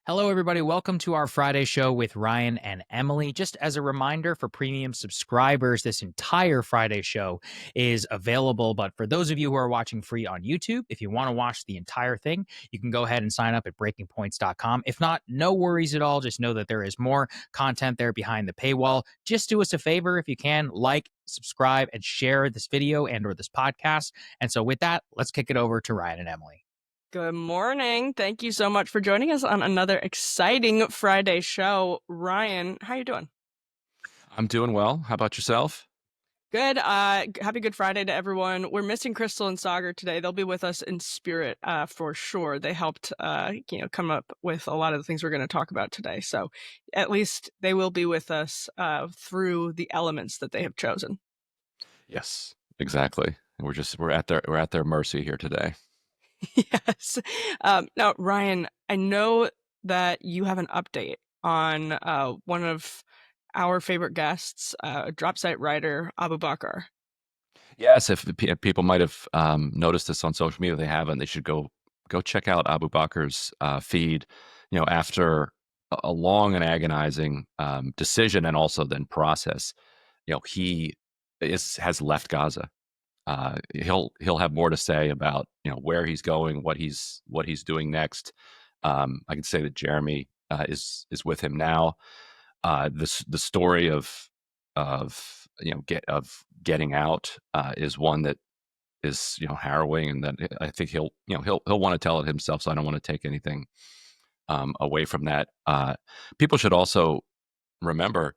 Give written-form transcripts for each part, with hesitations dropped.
Hello, everybody. Welcome to our Friday show with Ryan and Emily. Just as a reminder for premium subscribers, this entire Friday show is available. But for those of you who are watching free on YouTube, if you want to watch the entire thing, you can go ahead and sign up at breakingpoints.com. If not, no worries at all. Just know that there is more content there behind the paywall. Just do us a favor if you can, like, subscribe, and share this video and or this podcast. And so with that, let's kick it over to Ryan and Emily. Good morning. Thank you so much for joining us on another exciting Friday show. Ryan, how you doing? I'm doing well. How about yourself? Good. Happy Good Friday to everyone. We're missing Crystal and Sagar today. They'll be with us in spirit for sure. They helped come up with a lot of the things we're going to talk about today. So at least they will be with us through the elements that they have chosen. Yes, exactly. We're at their mercy here today. Yes. Now, Ryan, I know that you have an update on one of our favorite guests, drop site writer Abu Bakr. Yes, if people might have noticed this on social media, if they haven't, they should go check out Abu Bakr's feed. After a long and agonizing decision and also then process, he has left Gaza. He'll have more to say about where he's going, what he's doing next. I can say that Jeremy is with him now. The story of getting out is one that is harrowing, and that I think he'll want to tell it himself. So I don't want to take anything away from that. People should also remember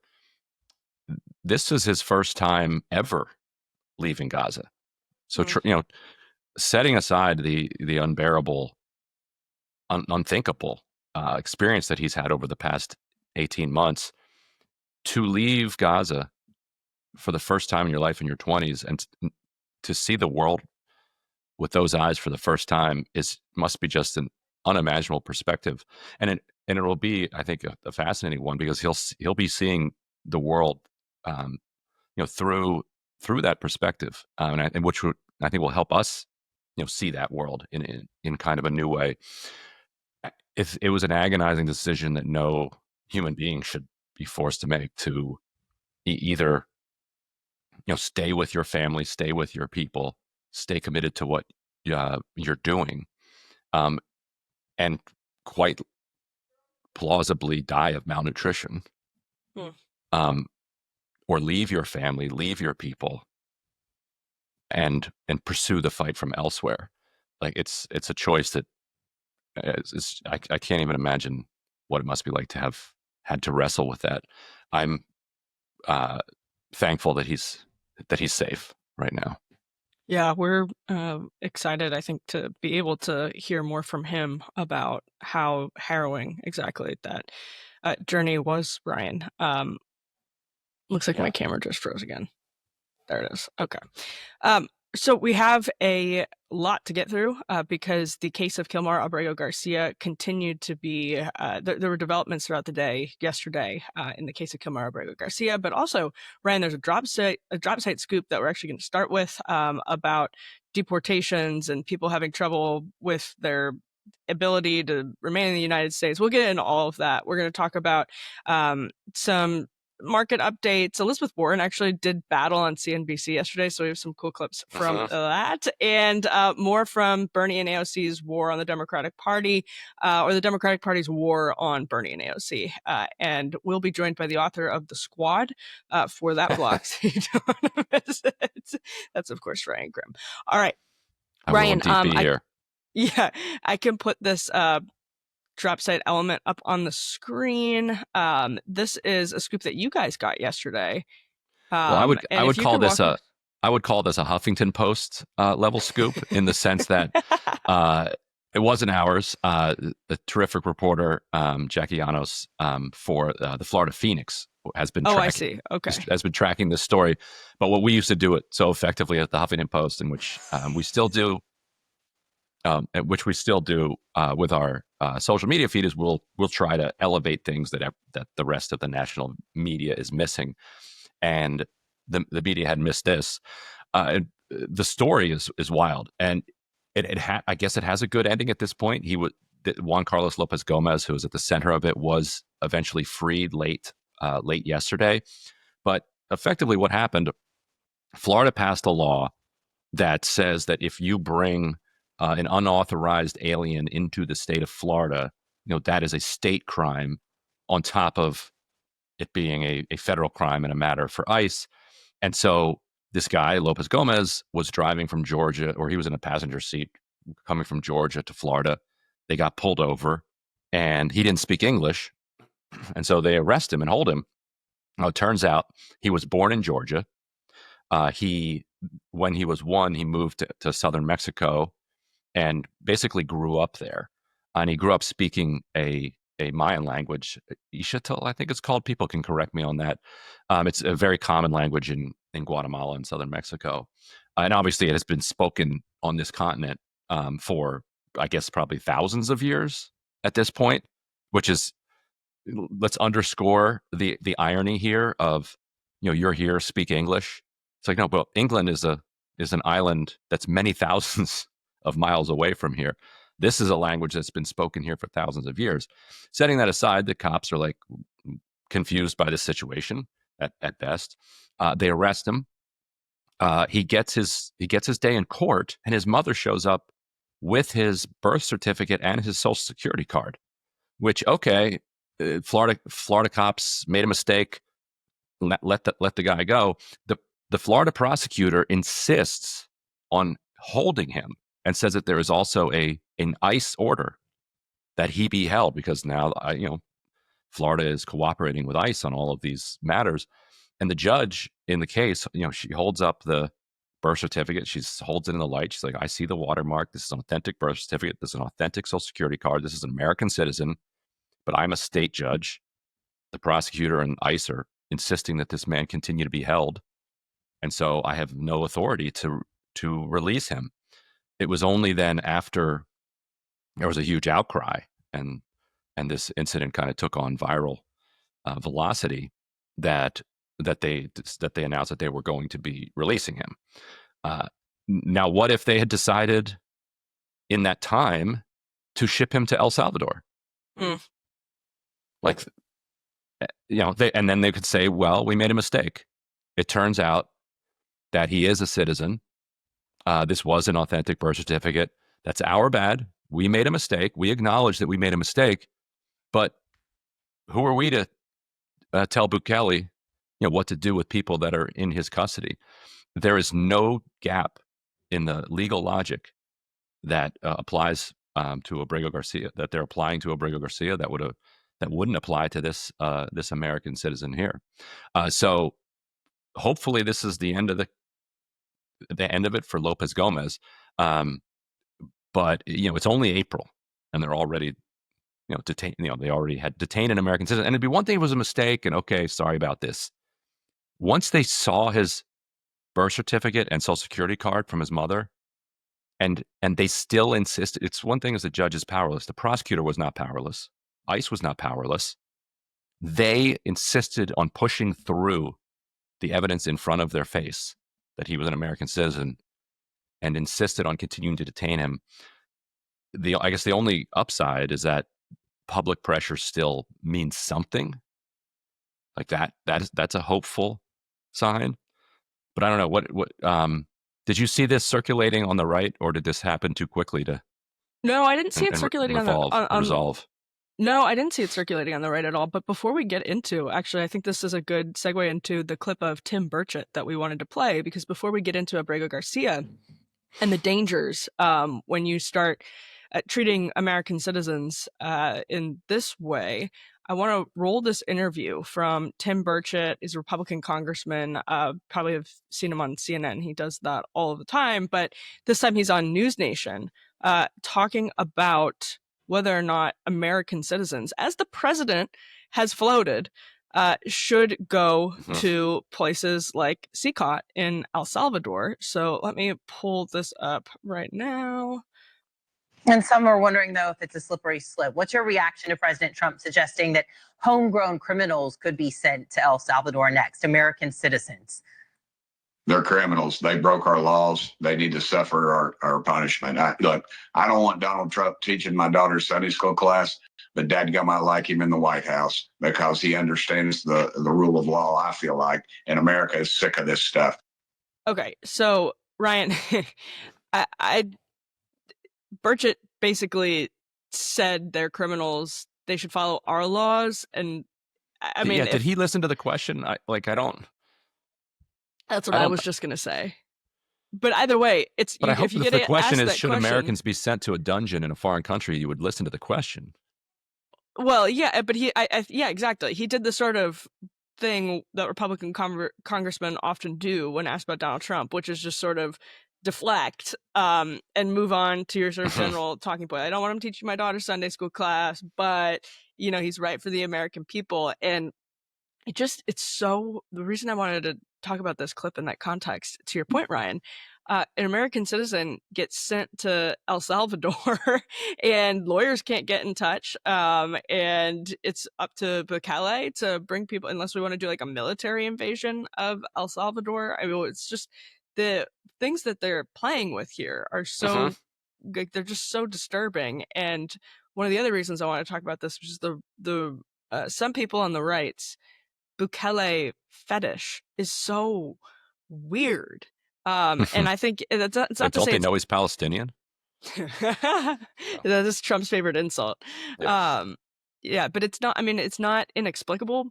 this is his first time ever leaving Gaza. So, setting aside the unbearable, unthinkable experience that he's had over the past 18 months, to leave Gaza for the first time in your life in your 20s and to see the world with those eyes for the first time must be just an unimaginable perspective. And it will be, I think, a fascinating one, because he'll be seeing the world, through that perspective, and which I think will help us, see that world in kind of a new way. It was an agonizing decision that no human being should be forced to make, to either, stay with your family, stay with your people, stay committed to what you're doing, and quite plausibly die of malnutrition, or leave your family, leave your people, and pursue the fight from elsewhere. Like it's a choice that I can't even imagine what it must be like to have had to wrestle with that. I'm thankful that he's safe right now. Yeah, we're excited, I think, to be able to hear more from him about how harrowing exactly that journey was, Ryan. Looks like my camera just froze again. There it is. Okay. So we have a lot to get through because the case of Kilmar Abrego Garcia continued to be, there were developments throughout the day yesterday in the case of Kilmar Abrego Garcia, but also, Ryan, there's a drop site scoop that we're actually going to start with about deportations and people having trouble with their ability to remain in the United States. We'll get into all of that. We're going to talk about some market updates. Elizabeth Warren actually did battle on CNBC yesterday, so we have some cool clips from that, and more from Bernie and AOC's war on the Democratic Party, or the Democratic Party's war on Bernie and AOC. And we'll be joined by the author of The Squad for that blog. So you don't want to miss it. That's, of course, Ryan Grimm. All right, Ryan. I can put this drop site element up on the screen. This is a scoop that you guys got yesterday. Well, I would call this a Huffington Post level scoop, in the sense that it wasn't ours. The terrific reporter Jackie Llanos for the Florida Phoenix has been has been tracking this story. But what we used to do it so effectively at the Huffington Post, in which we still do. With our social media feed, is we'll try to elevate things that the rest of the national media is missing, and the media had missed this. The story is wild, and I guess it has a good ending at this point. Juan Carlos Lopez Gomez, who was at the center of it, was eventually freed late yesterday. But effectively what happened, Florida passed a law that says that if you bring an unauthorized alien into the state of Florida, that is a state crime on top of it being a federal crime and a matter for ICE. And so this guy, Lopez Gomez, was driving from Georgia, or he was in a passenger seat coming from Georgia to Florida. They got pulled over and he didn't speak English. And so they arrest him and hold him. Now, it turns out he was born in Georgia. When he was 1, he moved to southern Mexico and basically grew up there. And he grew up speaking a Mayan language, Ixotel, I think it's called. People can correct me on that. It's a very common language in Guatemala and southern Mexico. And obviously it has been spoken on this continent for, I guess, probably thousands of years at this point, which is, let's underscore the irony here of, you're here, speak English. It's like, no, but England is an island that's many thousands of miles away from here. This is a language that's been spoken here for thousands of years. Setting that aside, the cops are like confused by this situation at best. They arrest him. He gets his day in court, and his mother shows up with his birth certificate and his social security card. Which, okay, Florida cops made a mistake. Let the guy go. The Florida prosecutor insists on holding him and says that there is also an ICE order that he be held, because now Florida is cooperating with ICE on all of these matters. And the judge in the case, she holds up the birth certificate. She holds it in the light. She's like, I see the watermark. This is an authentic birth certificate. This is an authentic social security card. This is an American citizen, but I'm a state judge. The prosecutor and ICE are insisting that this man continue to be held. And so I have no authority to release him. It was only then, after there was a huge outcry and this incident kind of took on viral velocity, that they announced that they were going to be releasing him. Now, what if they had decided in that time to ship him to El Salvador? Like, and then they could say, well, we made a mistake. It turns out that he is a citizen. This was an authentic birth certificate. That's our bad. We made a mistake. We acknowledge that we made a mistake. But who are we to tell Bukele, what to do with people that are in his custody? There is no gap in the legal logic that applies to Abrego Garcia, that they're applying to Abrego Garcia, that wouldn't apply to this American citizen here. So hopefully this is the end of it for Lopez Gomez. But it's only April, and they're already detained. They already had detained an American citizen, and it'd be one thing if it was a mistake, and okay, sorry about this. Once they saw his birth certificate and social security card from his mother, and they still insisted. It's one thing as the judge is powerless. The prosecutor was not powerless. ICE was not powerless. They insisted on pushing through the evidence in front of their face that he was an American citizen, and insisted on continuing to detain him. I guess the only upside is that public pressure still means something. Like that's a hopeful sign. But I don't know what did you see this circulating on the right, or did this happen too quickly to? No, I didn't see it circulating resolve. No, I didn't see it circulating on the right at all. But before we get into, actually, I think this is a good segue into the clip of Tim Burchett that we wanted to play, because before we get into Abrego Garcia and the dangers when you start treating American citizens in this way, I want to roll this interview from Tim Burchett. He's a Republican congressman. Probably have seen him on CNN. He does that all of the time. But this time he's on News Nation talking about whether or not American citizens, as the president has floated, should go to places like CCOT in El Salvador. So let me pull this up right now. And some are wondering, though, if it's a slippery slope. What's your reaction to President Trump suggesting that homegrown criminals could be sent to El Salvador next, American citizens? They're criminals. They broke our laws. They need to suffer our punishment. Look, I don't want Donald Trump teaching my daughter's Sunday school class, but dadgum, I like him in the White House because he understands the rule of law, I feel like, and America is sick of this stuff. Okay, so Ryan, Burchett basically said they're criminals. They should follow our laws. And I mean, did he listen to the question? I don't. That's what I was just gonna say. But either way, it's. But I hope if the question is, should Americans be sent to a dungeon in a foreign country, you would listen to the question. Well, yeah, but yeah, exactly. He did the sort of thing that Republican congressmen often do when asked about Donald Trump, which is just sort of deflect and move on to your sort of general talking point. I don't want him teaching my daughter's Sunday school class, but he's right for the American people. And it's so, the reason I wanted to talk about this clip in that context, to your point, Ryan, an American citizen gets sent to El Salvador and lawyers can't get in touch. And it's up to Bukele to bring people, unless we want to do like a military invasion of El Salvador. I mean, it's just the things that they're playing with here are so, they're just so disturbing. And one of the other reasons I want to talk about this, which is the some people on the right, Bukele fetish is so weird. And I think it's not to don't say they know he's Palestinian? That is Trump's favorite insult. Yeah, but it's not. I mean, it's not inexplicable,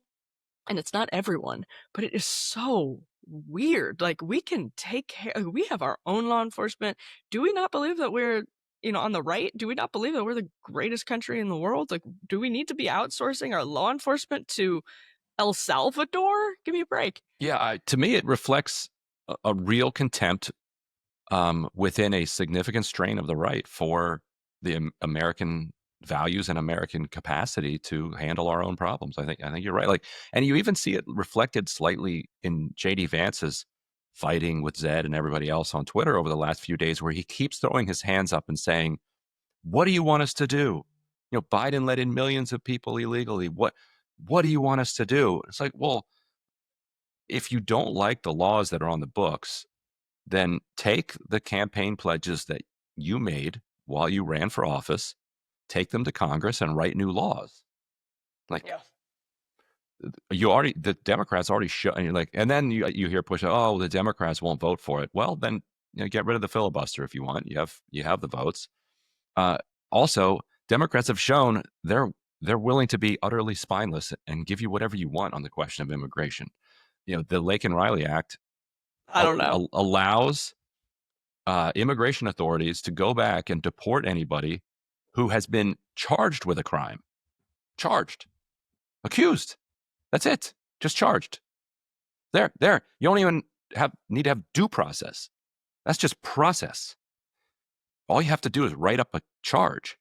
and it's not everyone, but it is so weird. Like, we can take care. We have our own law enforcement. Do we not believe that we're on the right? Do we not believe that we're the greatest country in the world? Like, do we need to be outsourcing our law enforcement to El Salvador? Give me a break. Yeah, to me, it reflects a real contempt within a significant strain of the right for the American values and American capacity to handle our own problems. I think you're right. Like, and you even see it reflected slightly in J.D. Vance's fighting with Zed and everybody else on Twitter over the last few days, where he keeps throwing his hands up and saying, "What do you want us to do? Biden let in millions of people illegally. What do you want us to do?" It's like, well, if you don't like the laws that are on the books, then take the campaign pledges that you made while you ran for office, take them to Congress and write new laws. Like, the Democrats already show, and you're like, and then you hear push, oh, the Democrats won't vote for it. Well, then get rid of the filibuster if you want. You have the votes. Also, Democrats have shown they're willing to be utterly spineless and give you whatever you want on the question of immigration. The Lake and Riley Act, I don't know, allows immigration authorities to go back and deport anybody who has been charged with a crime. Accused. That's it. Just charged. There. You don't even need to have due process. That's just process. All you have to do is write up a charge.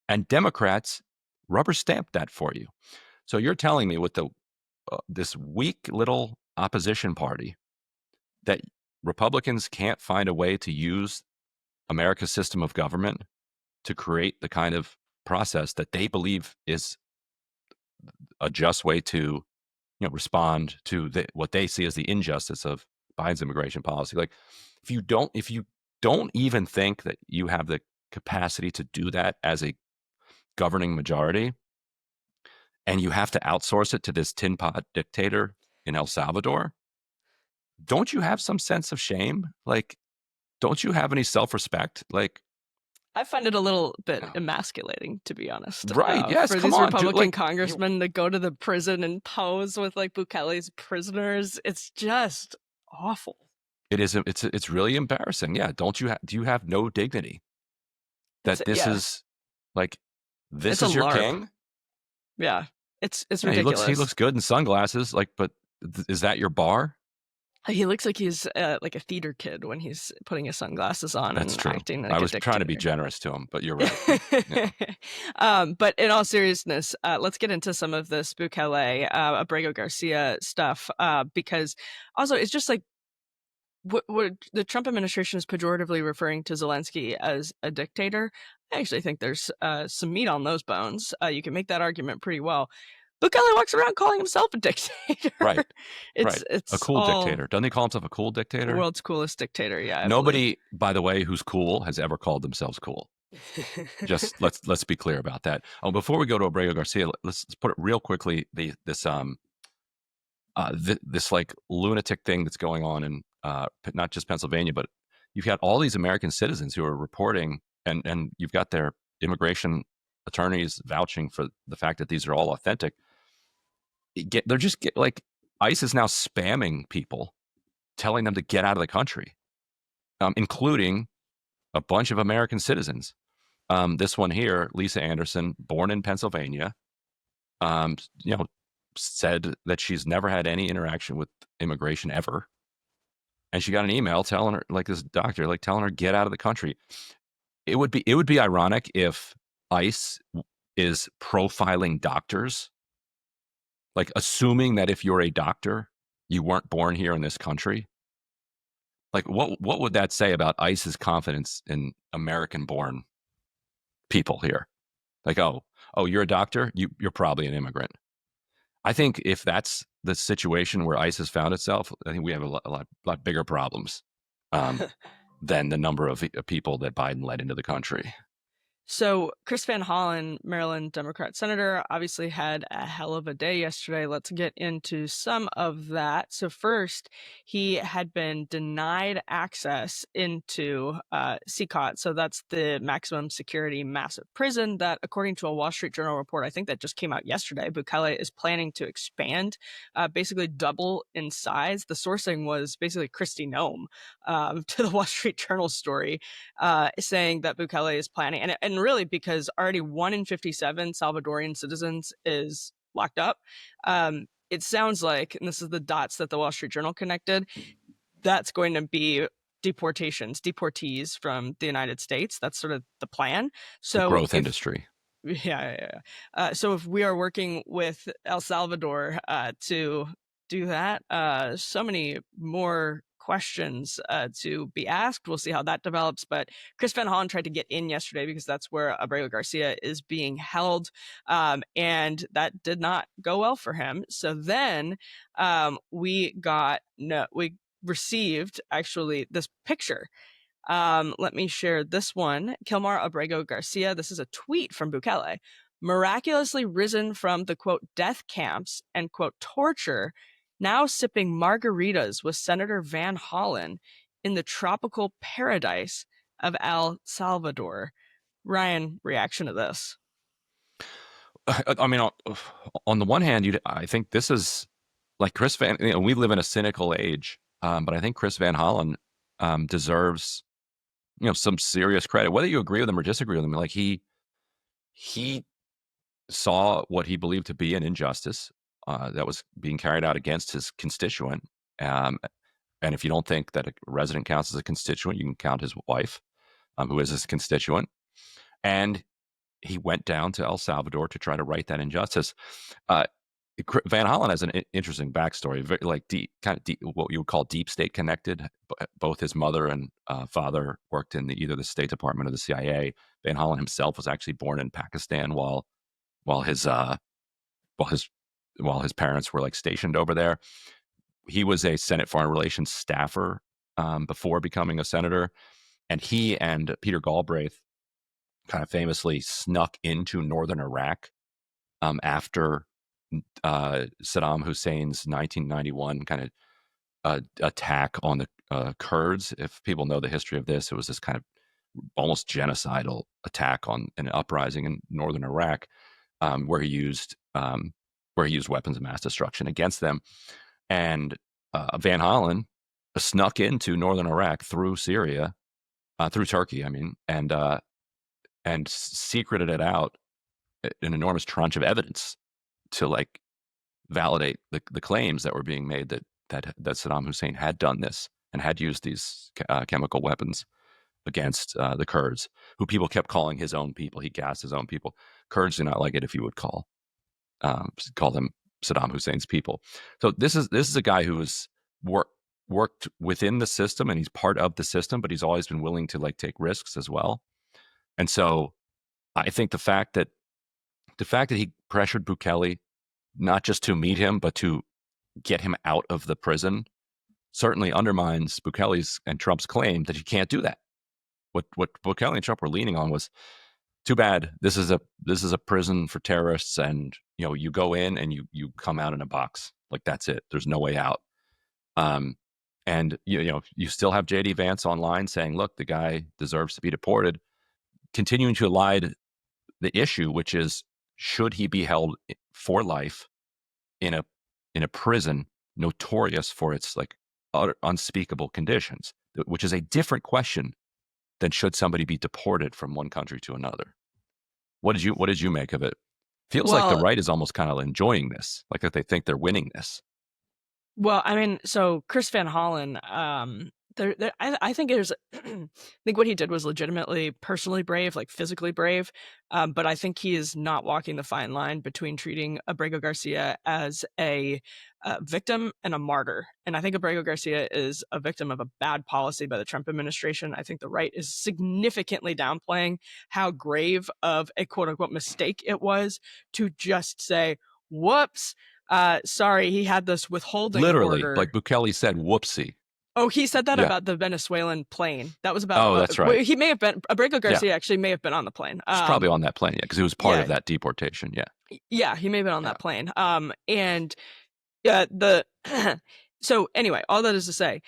And Democrats rubber stamp that for you. So you're telling me with this weak little opposition party that Republicans can't find a way to use America's system of government to create the kind of process that they believe is a just way to respond to what they see as the injustice of Biden's immigration policy. Like, if you don't even think that you have the capacity to do that as a governing majority, and you have to outsource it to this tin pot dictator in El Salvador, don't you have some sense of shame? Like, don't you have any self-respect? Like, I find it a little bit emasculating, to be honest. Right? Yes. For Come these on, Republican congressmen to go to the prison and pose with like Bukele's prisoners, it's just awful. It is. It's really embarrassing. Yeah. Do you have no dignity? That this is like, this is your LARP. king? Yeah. It's ridiculous. He looks good in sunglasses. Like, but is that your bar? He looks like he's like a theater kid when he's putting his sunglasses on. That's and true. Acting like I a was trying to be dictator. generous to him, but you're right. Yeah. But in all seriousness, let's get into some of this Bukele, Abrego Garcia stuff, because also it's just like what the Trump administration is pejoratively referring to Zelensky as a dictator. I actually think there's some meat on those bones. You can make that argument pretty well. Bukele walks around calling himself a dictator. Right. It's A cool dictator. Doesn't he call himself a cool dictator? World's coolest dictator. Yeah. I Nobody, by the way, who's cool has ever called themselves cool. Just let's be clear about that. Oh, before we go to Abrego Garcia, let's put it real quickly. This like lunatic thing that's going on in not just Pennsylvania, but you've got all these American citizens who are reporting, and you've got their immigration attorneys vouching for the fact that these are all authentic. They're just like ICE is now spamming people, telling them to get out of the country, including a bunch of American citizens. This one here, Lisa Anderson, born in Pennsylvania, said that she's never had any interaction with immigration ever. And she got an email telling her, like this doctor, like telling her, get out of the country. It would be ironic if ICE is profiling doctors, like assuming that if you're a doctor, you weren't born here in this country. Like what would that say about ICE's confidence in American-born people here? Like, oh, you're a doctor? You're probably an immigrant. I think if that's the situation where ICE has found itself, I think we have a lot bigger problems than the number of people that Biden led into the country. So Chris Van Hollen, Maryland Democrat senator, obviously had a hell of a day yesterday. Let's get into some of that. So first, he had been denied access into CCOT. So that's the maximum security massive prison that, according to a Wall Street Journal report, I think that just came out yesterday, Bukele is planning to expand, basically double in size. The sourcing was basically Kristi Noem to the Wall Street Journal story, saying that Bukele is planning, and really because already 1 in 57 Salvadorian citizens is locked up. It sounds like, and this is the dots that the Wall Street Journal connected, that's going to be deportees from the United States. That's sort of the plan. So the growth industry. Yeah. So if we are working with El Salvador to do that, so many more questions to be asked. We'll see how that develops. But Chris Van Hollen tried to get in yesterday because that's where Abrego Garcia is being held. And that did not go well for him. So then we received actually this picture. Let me share this one. Kilmar Abrego Garcia. This is a tweet from Bukele. Miraculously risen from the, quote, death camps and, quote, torture, now sipping margaritas with Senator Van Hollen in the tropical paradise of El Salvador. Ryan, reaction to this? I mean, on the one hand, I think this is like Chris Van. We live in a cynical age, but I think Chris Van Hollen deserves, some serious credit. Whether you agree with him or disagree with him, like he saw what he believed to be an injustice that was being carried out against his constituent. And if you don't think that a resident counts as a constituent, you can count his wife, who is his constituent. And he went down to El Salvador to try to right that injustice. Van Hollen has an interesting backstory, very like what you would call deep state connected. Both his mother and father worked in either the State Department or the CIA. Van Hollen himself was actually born in Pakistan while his parents were like stationed over there. He was a Senate Foreign Relations staffer before becoming a senator, and he and Peter Galbraith kind of famously snuck into northern Iraq after Saddam Hussein's 1991 kind of attack on the Kurds. If people know the history of this, it was this kind of almost genocidal attack on an uprising in northern Iraq, where he used weapons of mass destruction against them. And Van Hollen snuck into northern Iraq through Syria, through Turkey, I mean, and secreted it out an enormous tranche of evidence to like validate the claims that were being made that Saddam Hussein had done this and had used these chemical weapons against the Kurds, who people kept calling his own people. He gassed his own people. Kurds do not like it if you would call them Saddam Hussein's people. So this is a guy who has worked within the system, and he's part of the system, but he's always been willing to like take risks as well. And so I think the fact that he pressured Bukele not just to meet him, but to get him out of the prison, certainly undermines Bukele's and Trump's claim that you can't do that. What Bukele and Trump were leaning on was, too bad, this is a prison for terrorists, and you go in and you come out in a box. Like, that's it. There's no way out. And you still have JD Vance online saying, look, the guy deserves to be deported, continuing to elide the issue, which is, should he be held for life in a prison notorious for its like unspeakable conditions, which is a different question than should somebody be deported from one country to another. What did you make of it? Feels like the right is almost kind of enjoying this, like that they think they're winning this. Well, I mean, so Chris Van Hollen, I think I think what he did was legitimately personally brave, like physically brave. But I think he is not walking the fine line between treating Abrego Garcia as a victim and a martyr. And I think Abrego Garcia is a victim of a bad policy by the Trump administration. I think the right is significantly downplaying how grave of a quote unquote mistake it was to just say, whoops. Sorry, he had this withholding literally order. Like Bukele said, whoopsie. Oh, he said that about the Venezuelan plane. That was about. Oh, that's right. He may have been. Abrego Garcia actually may have been on the plane. He's probably on that plane, because he was part of that deportation. Yeah, he may have been on that plane. And so anyway, all that is to say,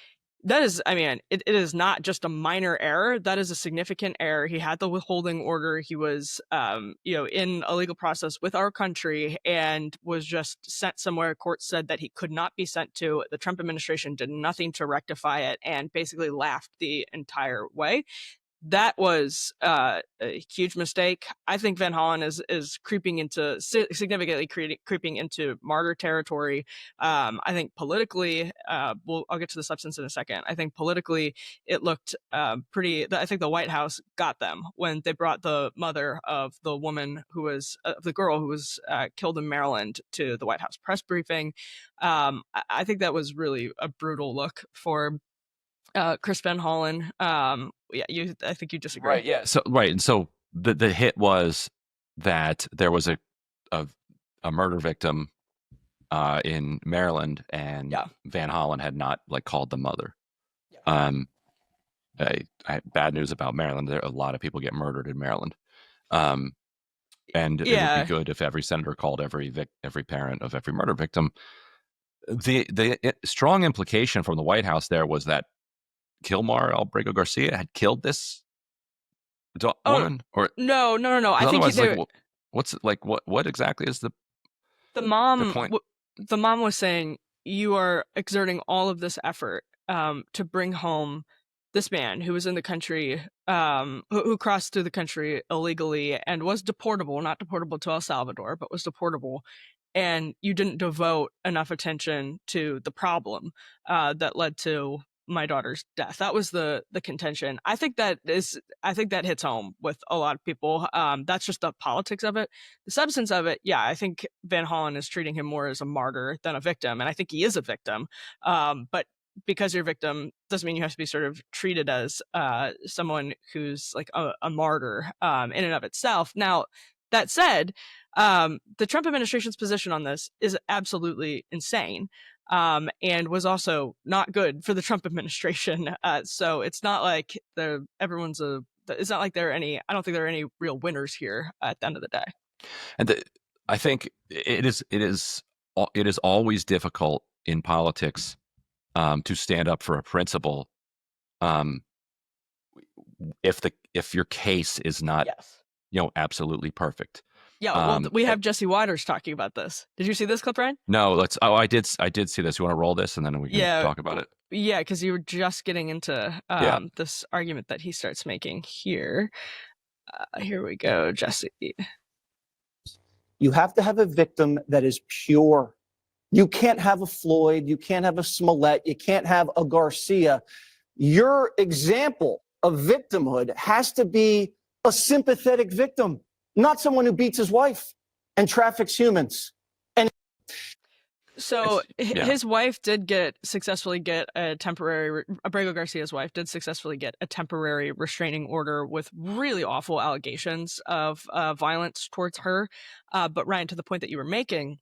that is, I mean, it is not just a minor error. That is a significant error. He had the withholding order. He was, in a legal process with our country and was just sent somewhere. Court said that he could not be sent to. The Trump administration did nothing to rectify it and basically laughed the entire way. That was a huge mistake. I think Van Hollen is creeping into significantly creeping into martyr territory. I think politically, I'll get to the substance in a second. I think politically it looked pretty. I think the White House got them when they brought the mother of the woman who was the girl who was killed in Maryland to the White House press briefing. I think that was really a brutal look for Chris Van Hollen. I think you disagree. Right. Yeah. So and so the hit was that there was a murder victim in Maryland, and Van Hollen had not called the mother. I bad news about Maryland. There a lot of people get murdered in Maryland. And it would be good if every senator called every parent of every murder victim. The strong implication from the White House there was that Abrego Garcia had killed this woman, or no. I think what exactly is the mom? The point? The mom was saying, you are exerting all of this effort to bring home this man who was in the country, who crossed through the country illegally and was deportable, not deportable to El Salvador, but was deportable. And you didn't devote enough attention to the problem that led to my daughter's death. That was the contention. I think that hits home with a lot of people. That's just the politics of it. The substance of it, I think Van Hollen is treating him more as a martyr than a victim, and I think he is a victim. But because you're a victim doesn't mean you have to be sort of treated as someone who's like a martyr in and of itself. Now, that said, the Trump administration's position on this is absolutely insane. And was also not good for the Trump administration. So it's not like it's not like there are any. I don't think there are any real winners here at the end of the day. And I think it is always difficult in politics to stand up for a principle if your case is not absolutely perfect. Yeah, well, we have Jesse Waters talking about this. Did you see this clip, Ryan? No, I did see this. You want to roll this, and then we can talk about it? Yeah, because you were just getting into this argument that he starts making here. Here we go, Jesse. You have to have a victim that is pure. You can't have a Floyd. You can't have a Smollett. You can't have a Garcia. Your example of victimhood has to be a sympathetic victim, not someone who beats his wife and traffics humans. And so his wife did successfully get a temporary, Abrego Garcia's wife did successfully get a temporary restraining order with really awful allegations of violence towards her. But Ryan, to the point that you were making,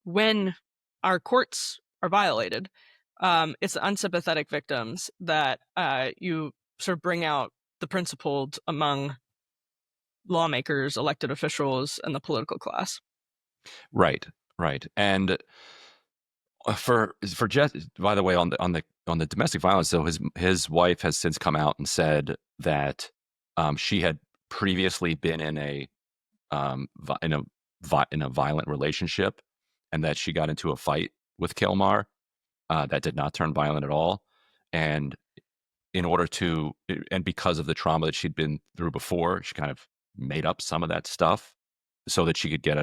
when our courts are violated, it's the unsympathetic victims that you sort of bring out the principled among lawmakers, elected officials, and the political class. Right. And for Jess, by the way, on the domestic violence, so his wife has since come out and said that she had previously been in a violent relationship, and that she got into a fight with Kilmar that did not turn violent at all, and because of the trauma that she'd been through before, she kind of made up some of that stuff so that she could get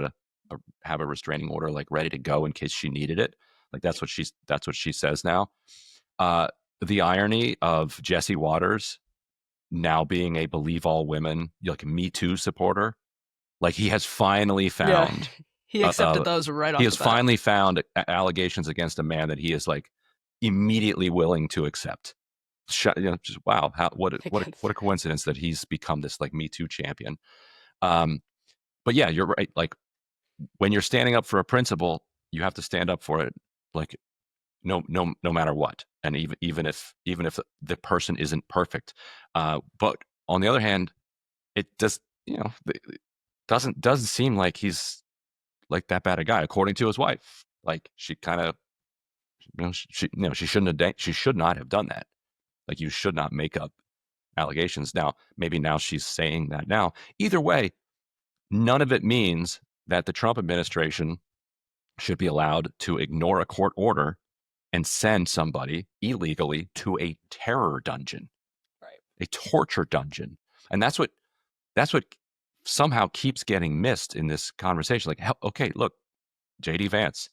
have a restraining order like ready to go in case she needed it. Like that's what she says now. The irony of Jesse Waters now being a believe all women, like Me Too supporter, like he has finally found. Yeah, he accepted those right off. He has finally found allegations against a man that he is like immediately willing to accept. Just wow, what a coincidence that he's become this like Me Too champion. But yeah, you're right. Like when you're standing up for a principle, you have to stand up for it, like no matter what, and even if the person isn't perfect. But on the other hand, it just doesn't seem like he's like that bad a guy, according to his wife. Like she kind of she should not have done that. Like you should not make up allegations. Now, maybe now she's saying that now. Either way, none of it means that the Trump administration should be allowed to ignore a court order and send somebody illegally to a terror dungeon, right? A torture dungeon. And that's what somehow keeps getting missed in this conversation. Like, okay, look, JD Vance,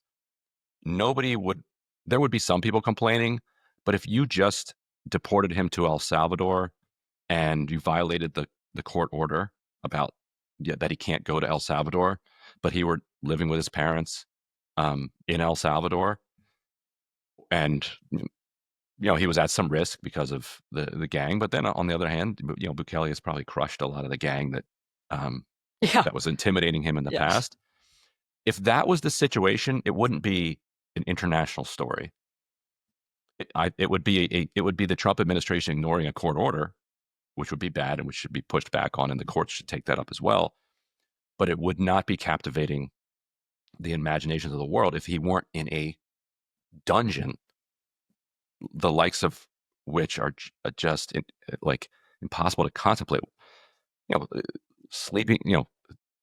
there would be some people complaining, but if you just deported him to El Salvador and you violated the court order about that he can't go to El Salvador, but he were living with his parents in El Salvador, and he was at some risk because of the gang. But then on the other hand, Bukele has probably crushed a lot of the gang that that was intimidating him in the past. If that was the situation, it wouldn't be an international story. It would be the Trump administration ignoring a court order, which would be bad and which should be pushed back on, and the courts should take that up as well. But it would not be captivating the imaginations of the world if he weren't in a dungeon, the likes of which are just like impossible to contemplate. Sleeping,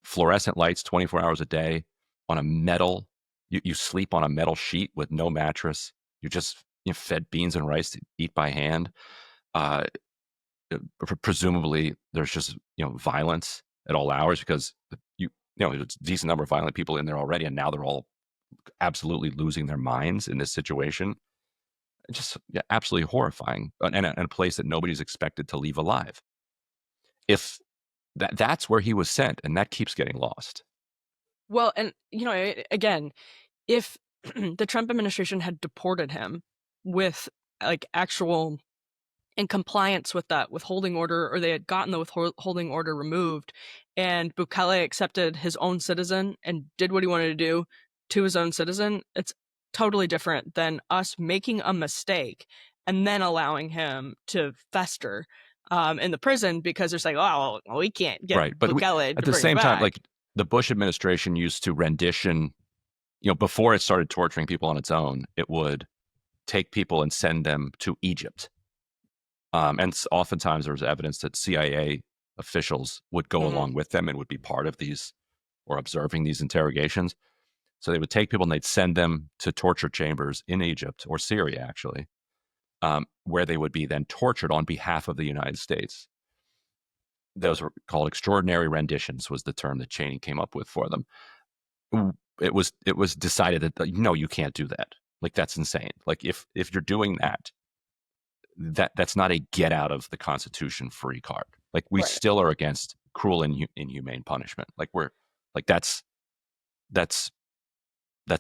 fluorescent lights 24 hours a day on a metal. You sleep on a metal sheet with no mattress. You're just fed beans and rice to eat by hand. Presumably, there's just violence at all hours because there's a decent number of violent people in there already, and now they're all absolutely losing their minds in this situation. Just absolutely horrifying, and a place that nobody's expected to leave alive. If that's where he was sent, and that keeps getting lost. Well, and again, if the Trump administration had deported him with like actual in compliance with that withholding order, or they had gotten the withholding order removed, and Bukele accepted his own citizen and did what he wanted to do to his own citizen, it's totally different than us making a mistake and then allowing him to fester in the prison because they're saying, oh, well, we can't get right. But Bukele at the same time, like the Bush administration used to rendition, before it started torturing people on its own, it would take people and send them to Egypt. And oftentimes there was evidence that CIA officials would go along with them and would be part of these or observing these interrogations. So they would take people and they'd send them to torture chambers in Egypt or Syria, actually, where they would be then tortured on behalf of the United States. Those were called extraordinary renditions, was the term that Cheney came up with for them. It was decided that, no, you can't do that. Like, that's insane. Like, if you're doing that, that's not a get out of the Constitution free card. Like, we still are against cruel and inhumane punishment. Like, that's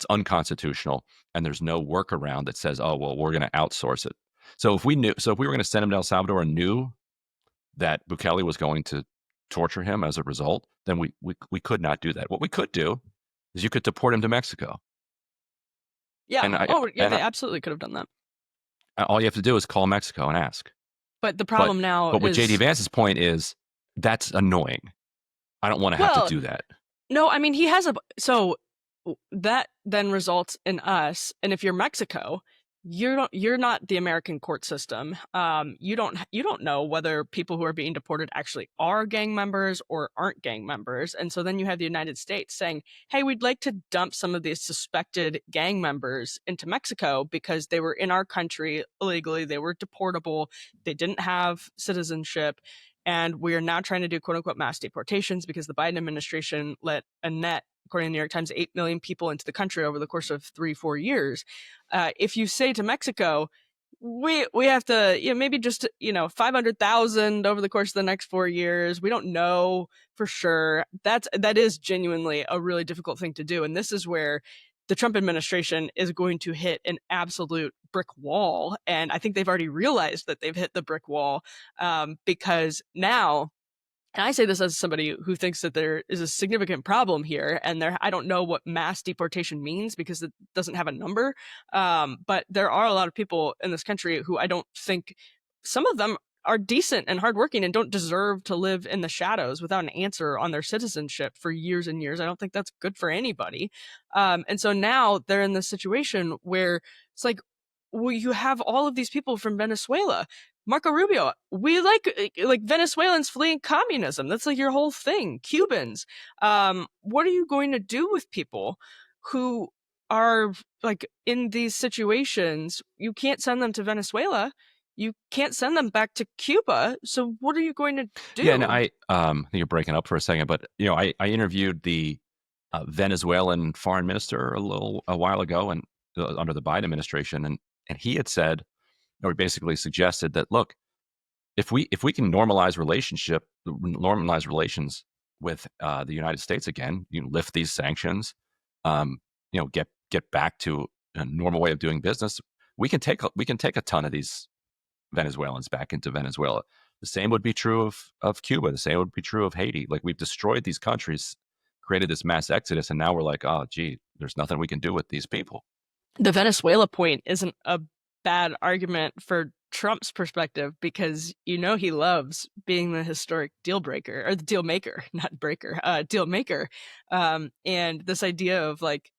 unconstitutional, and there's no workaround that says, oh, well, we're going to outsource it. So if we were going to send him to El Salvador and knew that Bukele was going to torture him as a result, then we could not do that. What we could do is you could deport him to Mexico. Yeah. And they absolutely could have done that. all you have to do is call Mexico and ask. But the problem now But what is... J.D. Vance's point is, that's annoying. I don't want to have to do that. No, I mean, he has so that then results in us, and if you're Mexico, you're not the American court system. You don't know whether people who are being deported actually are gang members or aren't gang members, and so then you have the United States saying, "Hey, we'd like to dump some of these suspected gang members into Mexico because they were in our country illegally, they were deportable, they didn't have citizenship." And we are now trying to do quote unquote mass deportations because the Biden administration let a net, according to the New York Times, 8 million people into the country over the course of 3-4 years. If you say to Mexico, we have to, maybe just, 500,000 over the course of the next 4 years. We don't know for sure. That is genuinely a really difficult thing to do. And this is where the Trump administration is going to hit an absolute brick wall. And I think they've already realized that they've hit the brick wall, because now, and I say this as somebody who thinks that there is a significant problem here, and I don't know what mass deportation means because it doesn't have a number. But there are a lot of people in this country who I don't think, some of them are decent and hardworking and don't deserve to live in the shadows without an answer on their citizenship for years and years. I don't think that's good for anybody. And so now they're in this situation where it's like, well, you have all of these people from Venezuela. Marco Rubio, we like Venezuelans fleeing communism. That's like your whole thing. Cubans. What are you going to do with people who are like in these situations? You can't send them to Venezuela. You can't send them back to Cuba. So what are you going to do? Yeah, and I think you're breaking up for a second, but I interviewed the Venezuelan foreign minister a while ago, and under the Biden administration, and he had said, or basically suggested that, look, if we can normalize relations with the United States again, lift these sanctions, get back to a normal way of doing business, we can take a ton of these Venezuelans back into Venezuela. The same would be true of Cuba. The same would be true of Haiti. Like, we've destroyed these countries, created this mass exodus, and now we're like, oh, gee, there's nothing we can do with these people. The Venezuela point isn't a bad argument for Trump's perspective, because he loves being the historic deal breaker, or the deal maker, not breaker, deal maker. And this idea of like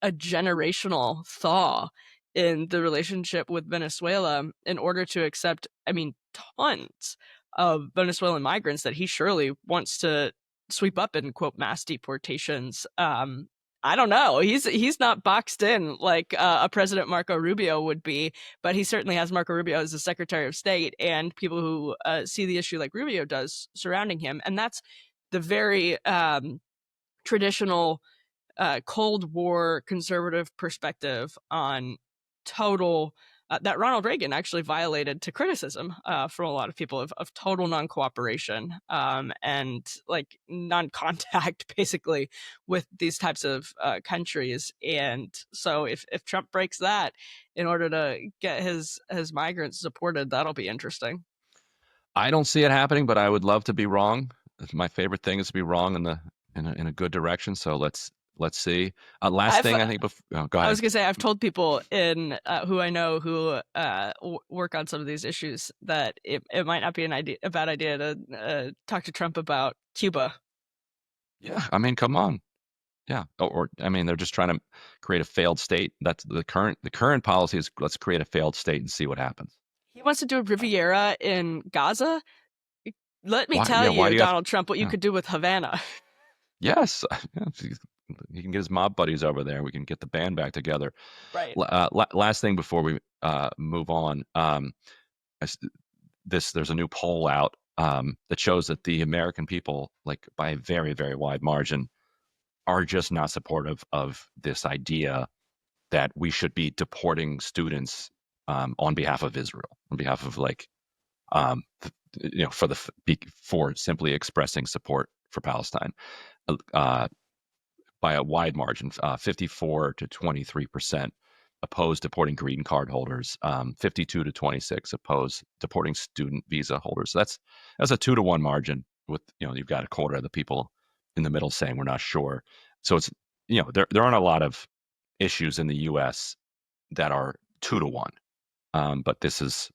a generational thaw in the relationship with Venezuela in order to accept, tons of Venezuelan migrants that he surely wants to sweep up in quote mass deportations. I don't know. He's not boxed in like a President Marco Rubio would be, but he certainly has Marco Rubio as the Secretary of State and people who see the issue like Rubio does surrounding him. And that's the very traditional Cold War conservative perspective on total that Ronald Reagan actually violated to criticism from a lot of people of total non-cooperation and like non-contact basically with these types of countries. And so if Trump breaks that in order to get his migrants supported, that'll be interesting. I don't see it happening, but I would love to be wrong. My favorite thing is to be wrong in a good direction. So let's see. Last thing I think before, go ahead. I was gonna say, I've told people who I know who work on some of these issues that it might not be a bad idea to talk to Trump about Cuba. Yeah, come on. Yeah, or they're just trying to create a failed state. That's the current policy is, let's create a failed state and see what happens. He wants to do a Riviera in Gaza. Let me tell you, Donald Trump, what you could do with Havana. Yes. He can get his mob buddies over there. We can get the band back together. Right. Last thing before we move on. There's a new poll out that shows that the American people, like by a very, very wide margin, are just not supportive of this idea that we should be deporting students on behalf of Israel, on behalf of for simply expressing support for Palestine. By a wide margin, 54 to 23% oppose deporting green card holders, 52 to 26 oppose deporting student visa holders. So that's a 2-to-1 margin. With you've got a quarter of the people in the middle saying we're not sure. So it's there aren't a lot of issues in the U.S. that are 2 to 1, but this is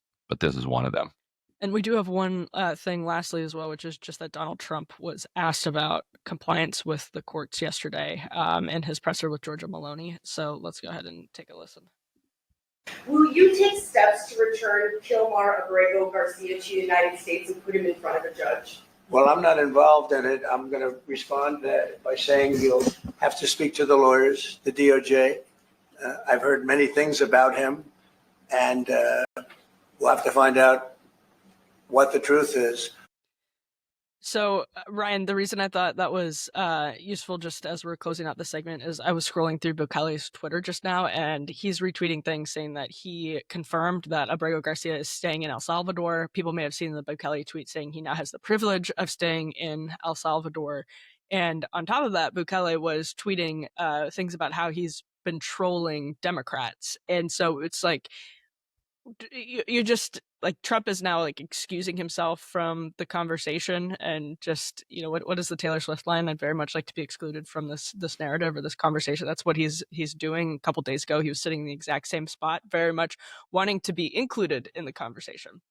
one of them. And we do have one thing lastly as well, which is just that Donald Trump was asked about compliance with the courts yesterday in his presser with Georgia Maloney. So let's go ahead and take a listen. Will you take steps to return Kilmar Abrego Garcia to the United States and put him in front of a judge? Well, I'm not involved in it. I'm going to respond by saying you'll have to speak to the lawyers, the DOJ. I've heard many things about him, and we'll have to find out what the truth is. So, Ryan, the reason I thought that was useful just as we're closing out the segment is I was scrolling through Bukele's Twitter just now, and he's retweeting things saying that he confirmed that Abrego Garcia is staying in El Salvador. People may have seen the Bukele tweet saying he now has the privilege of staying in El Salvador. And on top of that, Bukele was tweeting things about how he's been trolling Democrats. And so it's like, you just like Trump is now like excusing himself from the conversation and just, what is the Taylor Swift line? I'd very much like to be excluded from this narrative or this conversation. That's what he's doing. A couple days ago, he was sitting in the exact same spot, very much wanting to be included in the conversation.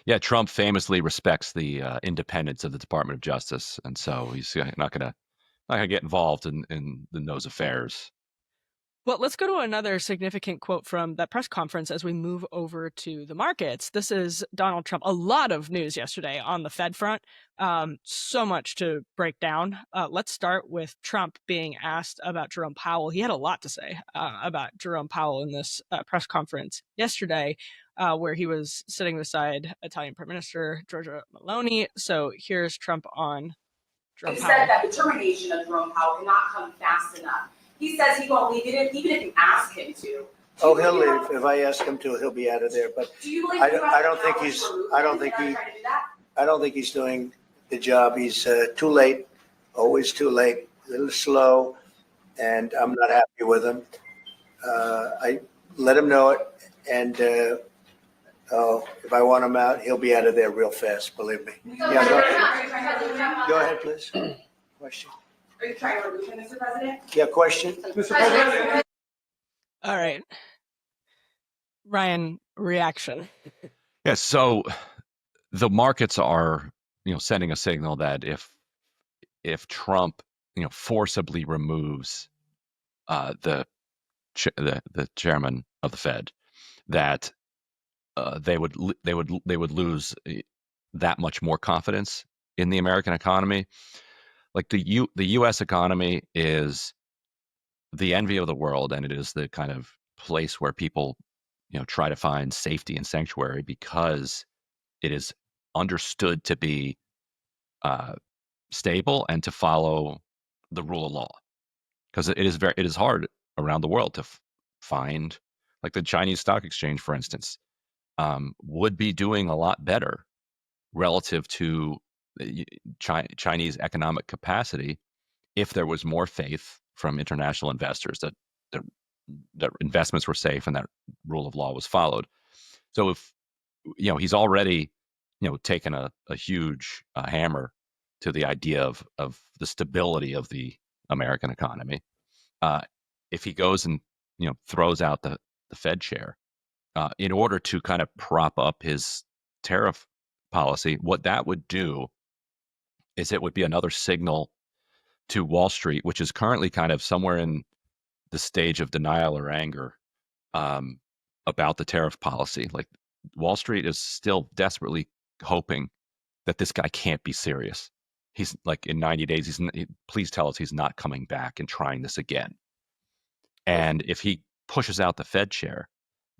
Yeah, Trump famously respects the independence of the Department of Justice, and so he's not gonna get involved in those affairs. Well, let's go to another significant quote from that press conference as we move over to the markets. This is Donald Trump. A lot of news yesterday on the Fed front. So much to break down. Let's start with Trump being asked about Jerome Powell. He had a lot to say about Jerome Powell in this press conference yesterday, where he was sitting beside Italian Prime Minister Giorgia Meloni. So here's Trump on Jerome Powell. He said that the termination of Jerome Powell cannot come fast enough. He says he won't leave it, even if you ask him to. Oh, he'll leave. If I ask him to, he'll be out of there. But I don't think he's doing the job. He's too late, always too late, a little slow, and I'm not happy with him. I let him know it, and if I want him out, he'll be out of there real fast. Believe me. Yeah, go ahead, please. Question. Are you trying to remove him, Mr. President? Yeah, question. Mr. President? All right. Ryan, reaction. Yeah, so the markets are, sending a signal that if Trump, forcibly removes the chairman of the Fed, that they would lose that much more confidence in the American economy. Like the U.S. economy is the envy of the world, and it is the kind of place where people, try to find safety and sanctuary because it is understood to be stable and to follow the rule of law. Because it is hard around the world to find, like the Chinese stock exchange, for instance, would be doing a lot better relative to Chinese economic capacity if there was more faith from international investors that investments were safe and that rule of law was followed. So if he's already taken a huge hammer to the idea of the stability of the American economy, if he goes and throws out the Fed chair in order to kind of prop up his tariff policy, what that would do is it would be another signal to Wall Street, which is currently kind of somewhere in the stage of denial or anger about the tariff policy. Like Wall Street is still desperately hoping that this guy can't be serious. He's like, in 90 days, please tell us he's not coming back and trying this again. And if he pushes out the Fed chair,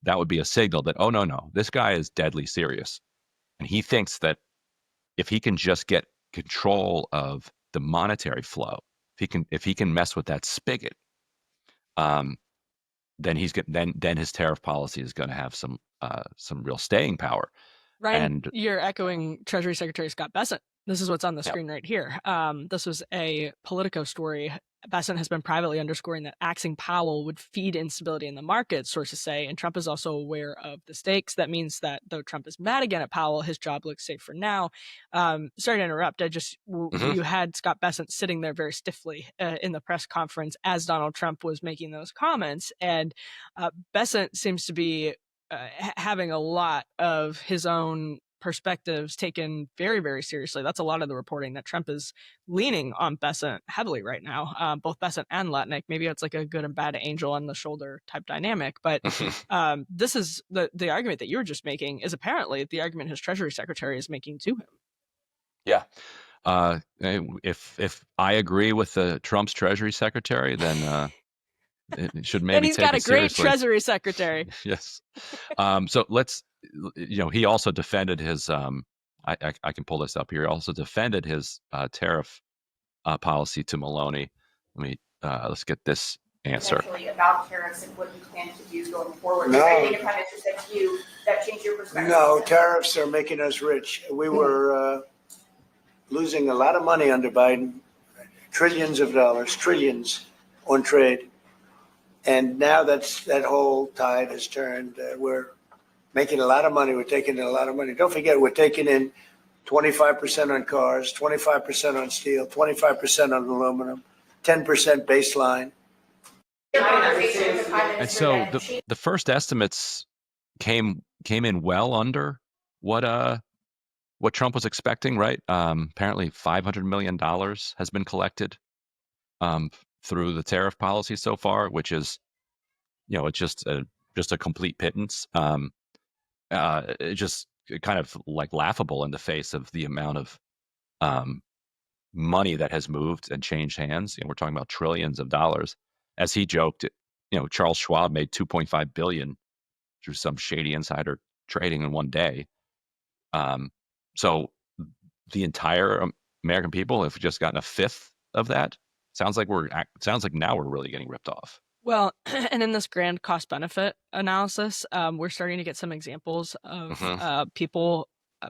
that would be a signal that, oh, no, this guy is deadly serious. And he thinks that if he can just get control of the monetary flow, if he can mess with that spigot, then then his tariff policy is going to have some real staying power. Ryan, you're echoing Treasury Secretary Scott Bessent This is what's on the Yep. screen right here. This was a Politico story. Bessent has been privately underscoring that axing Powell would feed instability in the market, sources say, and Trump is also aware of the stakes. That means that though Trump is mad again at Powell, his job looks safe for now. Sorry to interrupt. You had Scott Bessent sitting there very stiffly in the press conference as Donald Trump was making those comments, and Bessent seems to be having a lot of his own perspectives taken very, very seriously. That's a lot of the reporting that Trump is leaning on Bessent heavily right now, both Bessent and Latnick. Maybe it's like a good and bad angel on the shoulder type dynamic. But this is the argument that you were just making is apparently the argument his Treasury Secretary is making to him. Yeah. If I agree with the Trump's Treasury Secretary, then it should maybe and he's take got a it great seriously. Treasury Secretary. Yes. So let's, he also defended his, I can pull this up here. He also defended his tariff policy to Maloney. Let's get this answer. Actually, about tariffs and what you plan to do going forward. No. I think if Prime Minister said to you, that changed your perspective. No, tariffs are making us rich. We were losing a lot of money under Biden, trillions of dollars, trillions on trade. And now that whole tide has turned. We're making a lot of money. We're taking in a lot of money. Don't forget, we're taking in 25% on cars, 25% on steel, 25% on aluminum, 10% baseline. And so the first estimates came in well under what Trump was expecting, right? Apparently $500 million has been collected through the tariff policy so far, which is, it's just a complete pittance. It just kind of like laughable in the face of the amount of money that has moved and changed hands. We're talking about trillions of dollars. As he joked, Charles Schwab made $2.5 billion through some shady insider trading in one day. So the entire American people have just gotten a fifth of that. Sounds like now we're really getting ripped off. Well, and in this grand cost benefit analysis, we're starting to get some examples of people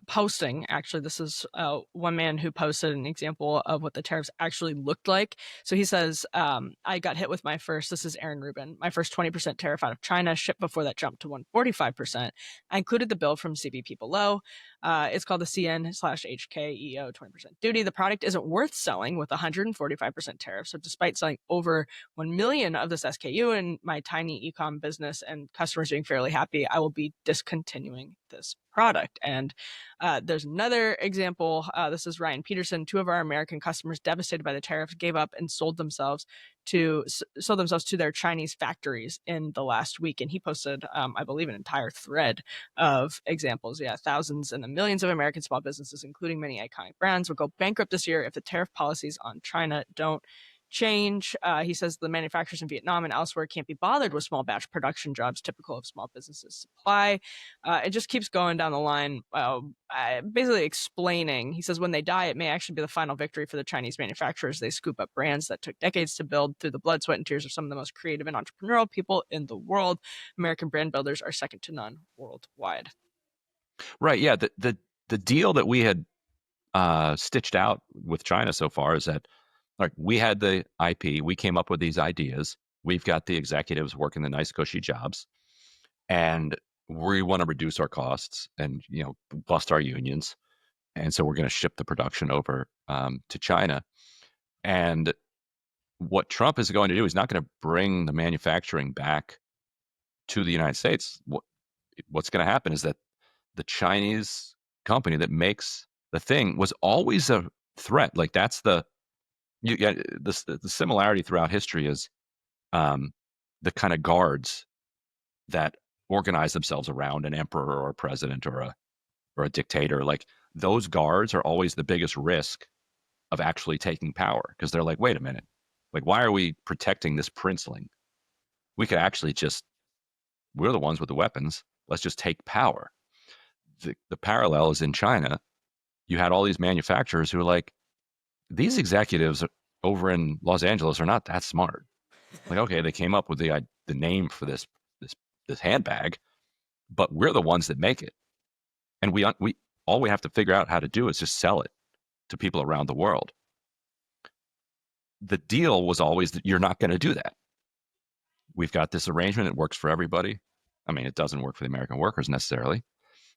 posting. Actually, this is one man who posted an example of what the tariffs actually looked like. So he says, I got hit with this is Aaron Rubin, my first 20% tariff out of China, shipped before that jumped to 145%. I included the bill from CBP below. It's called the CN/HKEO 20% duty. The product isn't worth selling with 145% tariff. So despite selling over 1 million of this SKU in my tiny e-com business and customers being fairly happy, I will be discontinuing this product. And there's another example. This is Ryan Peterson. 2 of our American customers devastated by the tariffs gave up and sold themselves to their Chinese factories in the last week. And he posted, I believe, an entire thread of examples. Yeah, thousands and the millions of American small businesses, including many iconic brands, will go bankrupt this year if the tariff policies on China don't change. He says the manufacturers in Vietnam and elsewhere can't be bothered with small batch production jobs typical of small businesses supply. It just keeps going down the line, basically explaining. He says when they die, it may actually be the final victory for the Chinese manufacturers. They scoop up brands that took decades to build through the blood, sweat, and tears of some of the most creative and entrepreneurial people in the world. American brand builders are second to none worldwide. Right. Yeah. The deal that we had stitched out with China so far is that, like, we had the IP, we came up with these ideas, we've got the executives working the nice cushy jobs, and we want to reduce our costs and bust our unions, and so we're going to ship the production over to China. And what Trump is going to do, he's not going to bring the manufacturing back to the United States. What's going to happen is that the Chinese company that makes the thing was always a threat. Like, that's the similarity throughout history is the kind of guards that organize themselves around an emperor or a president or a dictator. Like, those guards are always the biggest risk of actually taking power, because they're like, wait a minute, like, why are we protecting this princeling? We could actually we're the ones with the weapons. Let's just take power. The parallel is in China. You had all these manufacturers who were like, these executives over in Los Angeles are not that smart. Like, okay, they came up with the name for this handbag, but we're the ones that make it, and we all we have to figure out how to do is just sell it to people around the world. The deal was always that you're not going to do that. We've got this arrangement. It works for everybody. I mean, it doesn't work for the American workers necessarily,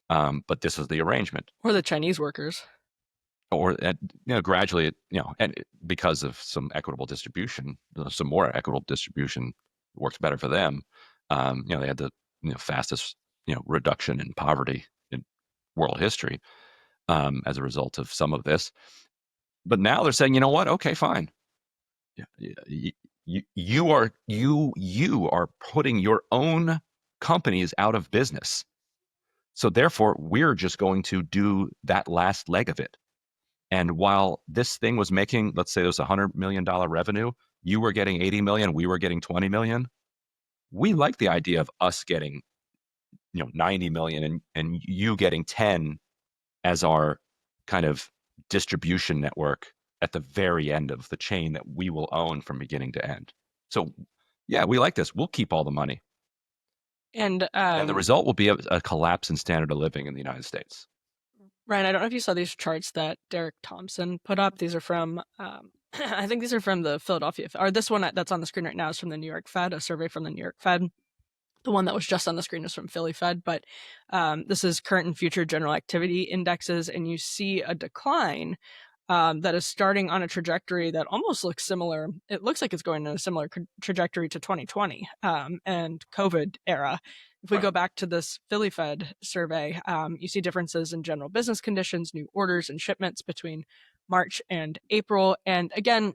but this is the arrangement. Or the Chinese workers. Or, gradually, and because of some equitable distribution, some more equitable distribution works better for them. They had the fastest reduction in poverty in world history as a result of some of this. But now they're saying, you know what? Okay, fine. You are putting your own companies out of business. So therefore, we're just going to do that last leg of it. And while this thing was making, let's say, there was $100 million revenue, you were getting 80 million, we were getting 20 million. We like the idea of us getting, 90 million and you getting 10 as our kind of distribution network at the very end of the chain that we will own from beginning to end. So, yeah, we like this. We'll keep all the money. And the result will be a collapse in standard of living in the United States. Ryan, I don't know if you saw these charts that Derek Thompson put up. These are from, I think these are from the Philadelphia, or this one that's on the screen right now is from the New York Fed, a survey from the New York Fed. The one that was just on the screen is from Philly Fed, but this is current and future general activity indexes, and you see a decline that is starting on a trajectory that almost looks similar. It looks like it's going in a similar trajectory to 2020 and COVID era. If we go back to this Philly Fed survey, you see differences in general business conditions, new orders and shipments between March and April. And again,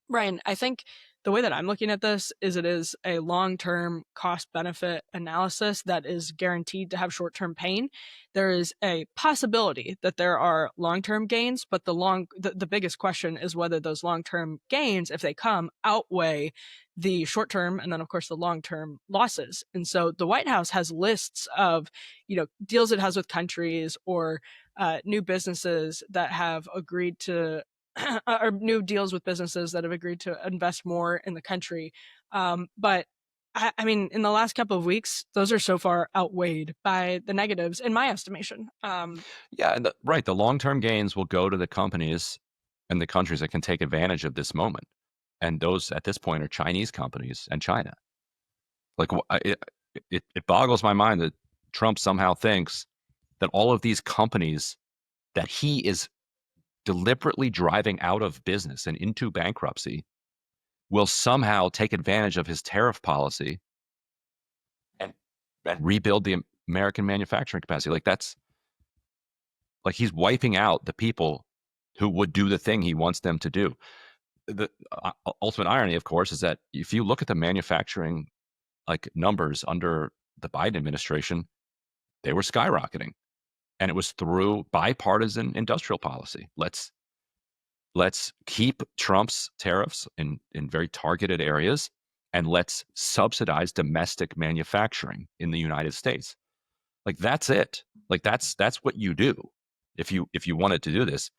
Ryan, I think the way that I'm looking at this is it is a long-term cost-benefit analysis that is guaranteed to have short-term pain. There is a possibility that there are long-term gains, but the biggest question is whether those long-term gains, if they come, outweigh the short-term and then, of course, the long-term losses. And so the White House has lists of, deals it has with countries or new businesses that have agreed to or new deals with businesses that have agreed to invest more in the country. But I mean, in the last couple of weeks, those are so far outweighed by the negatives, in my estimation. The long-term gains will go to the companies and the countries that can take advantage of this moment. And those at this point are Chinese companies and China. Like, it boggles my mind that Trump somehow thinks that all of these companies that he is deliberately driving out of business and into bankruptcy will somehow take advantage of his tariff policy and rebuild the American manufacturing capacity. Like, that's like he's wiping out the people who would do the thing he wants them to do. The ultimate irony, of course, is that if you look at the manufacturing numbers under the Biden administration, they were skyrocketing. And it was through bipartisan industrial policy. Let's keep Trump's tariffs in very targeted areas, and let's subsidize domestic manufacturing in the United States. Like, that's it. Like, that's what you do if you wanted to do this.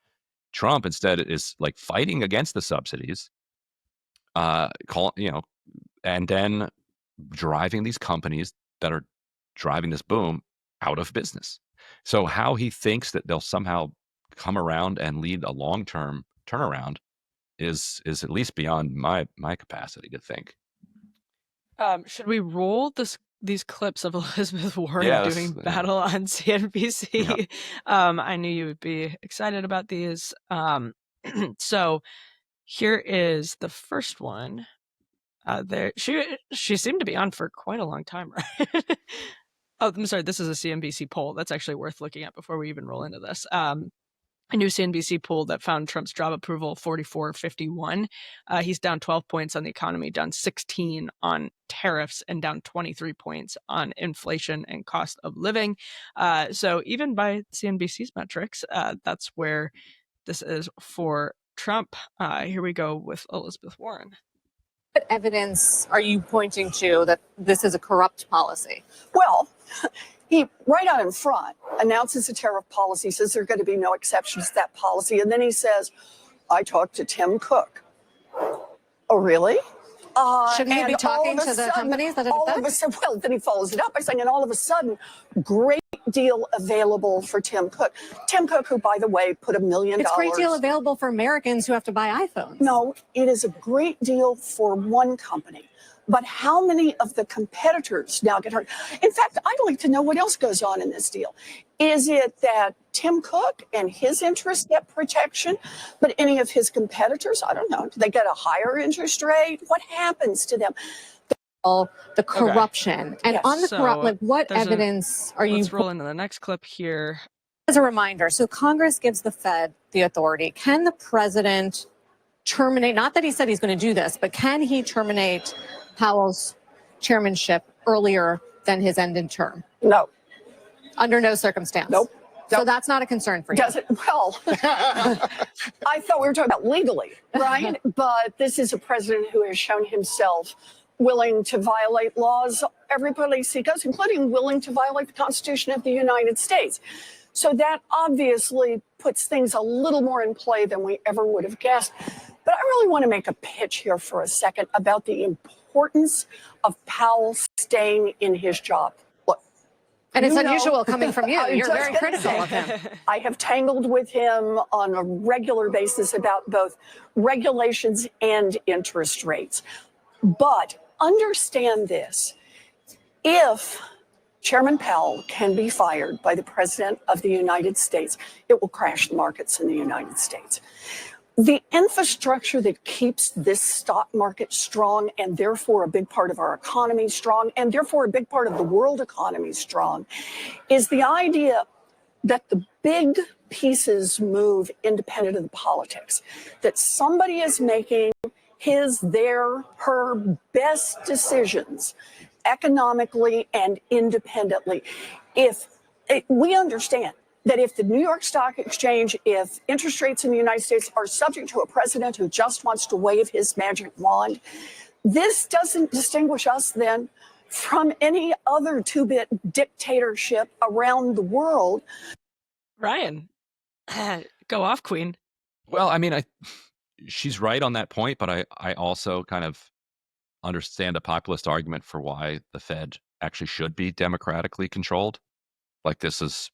Trump instead is fighting against the subsidies, and then driving these companies that are driving this boom out of business. So how he thinks that they'll somehow come around and lead a long-term turnaround is at least beyond my capacity to think. Should we roll these clips of Elizabeth Warren doing battle on CNBC? Yeah. I knew you would be excited about these. So here is the first one. There, she seemed to be on for quite a long time, right? Oh, I'm sorry. This is a CNBC poll. That's actually worth looking at before we even roll into this. A new CNBC poll that found Trump's job approval 44-51. He's down 12 points on the economy, down 16 on tariffs, and down 23 points on inflation and cost of living. So even by CNBC's metrics, that's where this is for Trump. Here we go with Elizabeth Warren. What evidence are you pointing to that this is a corrupt policy? Well, he right out in front announces a tariff policy, says there are going to be no exceptions to that policy. And then he says, I talked to Tim Cook. Oh, really? Shouldn't he be talking to the companies that it affects? Well, then he follows it up by saying, and all of a sudden, great deal available for Tim Cook. Tim Cook, who, by the way, put $1 million. It's a great deal available for Americans who have to buy iPhones. No, it is a great deal for one company. But how many of the competitors now get hurt? In fact, I'd like to know what else goes on in this deal. Is it that Tim Cook and his interests get protection, but any of his competitors, I don't know, do they get a higher interest rate? What happens to them? The corruption. And Yes. on the So, what there's evidence are you? Let's roll into the next clip here. As a reminder, so Congress gives the Fed the authority. Can the president terminate, not that he said he's going to do this, but can he terminate Powell's chairmanship earlier than his ended term? No. Under no circumstance? Nope. So that's not a concern for you? Does it? Well, I thought we were talking about legally, right? But this is a president who has shown himself willing to violate laws every place he goes, including willing to violate the Constitution of the United States. So that obviously puts things a little more in play than we ever would have guessed. But I really want to make a pitch here for a second about the importance of Powell staying in his job. Look, And it's you know, unusual coming from you. I was You're just very gonna critical say, of him. I have tangled with him on a regular basis about both regulations and interest rates. But understand this. If Chairman Powell can be fired by the President of the United States, it will crash the markets in the United States. The infrastructure that keeps this stock market strong, and therefore a big part of our economy strong, and therefore a big part of the world economy strong, is the idea that the big pieces move independent of the politics, that somebody is making his, their, her best decisions economically and independently. We understand that if the New York Stock Exchange, if interest rates in the United States are subject to a president who just wants to wave his magic wand, this doesn't distinguish us then from any other two-bit dictatorship around the world. Ryan, go off, Queen. Well, I mean, she's right on that point, but I also kind of understand a populist argument for why the Fed actually should be democratically controlled. Like this is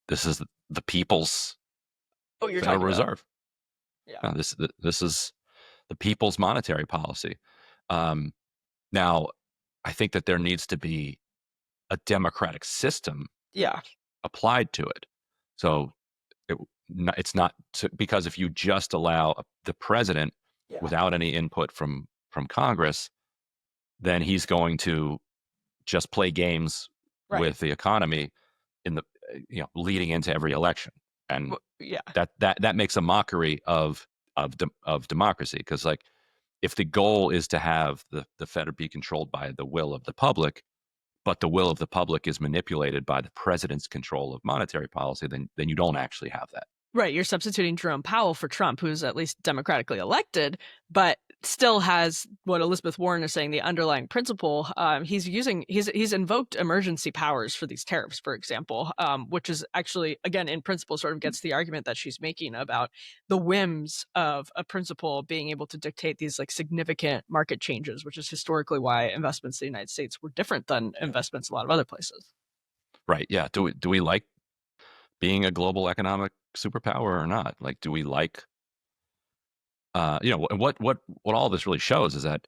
the people's Federal Reserve. Yeah. This is the people's monetary policy. Now, I think that there needs to be a democratic system applied to it. So it's not because if you just allow the president without any input from Congress, then he's going to just play games with the economy in the leading into every election, and that makes a mockery of democracy, because like if the goal is to have the Fed be controlled by the will of the public, but the will of the public is manipulated by the president's control of monetary policy, then you don't actually have that. Right, you're substituting Jerome Powell for Trump, who's at least democratically elected, but still has what Elizabeth Warren is saying, the underlying principle. He's invoked emergency powers for these tariffs, for example, which is actually, again, in principle, sort of gets the argument that she's making about the whims of a principal being able to dictate these like significant market changes, which is historically why investments in the United States were different than investments in a lot of other places. Right. Yeah. Do we like being a global economic superpower or not? Like, do we like, what all this really shows is that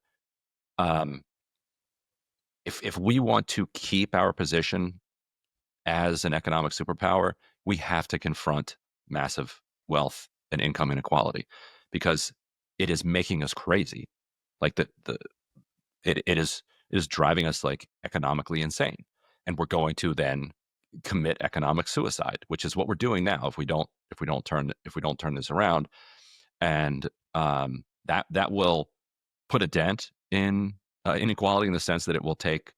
if we want to keep our position as an economic superpower, we have to confront massive wealth and income inequality, because it is making us crazy. Like it is driving us like economically insane, and we're going to then commit economic suicide, which is what we're doing now if we don't turn this around. And that will put a dent in inequality, in the sense that it will take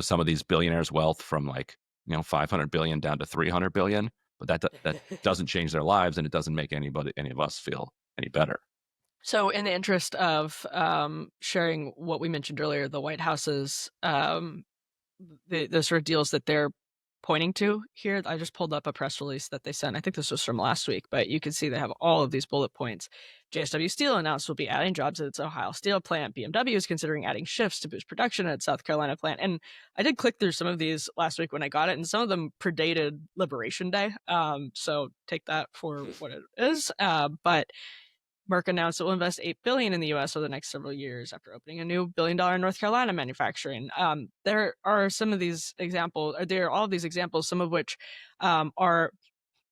some of these billionaires' wealth from like 500 billion down to 300 billion, but that doesn't change their lives, and it doesn't make any of us feel any better. So in the interest of sharing what we mentioned earlier, the White House's the sort of deals that they're pointing to here, I just pulled up a press release that they sent. I think this was from last week, but you can see they have all of these bullet points. JSW Steel announced will be adding jobs at its Ohio Steel plant. BMW is considering adding shifts to boost production at its South Carolina plant. And I did click through some of these last week when I got it, and some of them predated Liberation Day. So take that for what it is. But Merck announced it will invest $8 billion in the U.S. over the next several years after opening a new $1 billion North Carolina manufacturing. There are some of these examples, or there are all of these examples, some of which are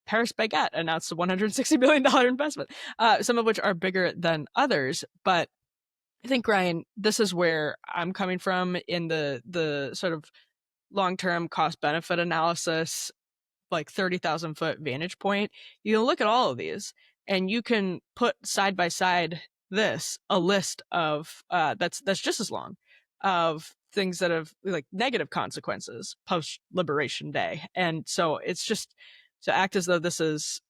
Paris Baguette announced a $160 billion investment, some of which are bigger than others. But I think, Ryan, this is where I'm coming from in the sort of long-term cost-benefit analysis, like 30,000 foot vantage point. You can look at all of these, and you can put side by side a list of that's just as long of things that have like negative consequences post Liberation Day. And so it's just to act as though this is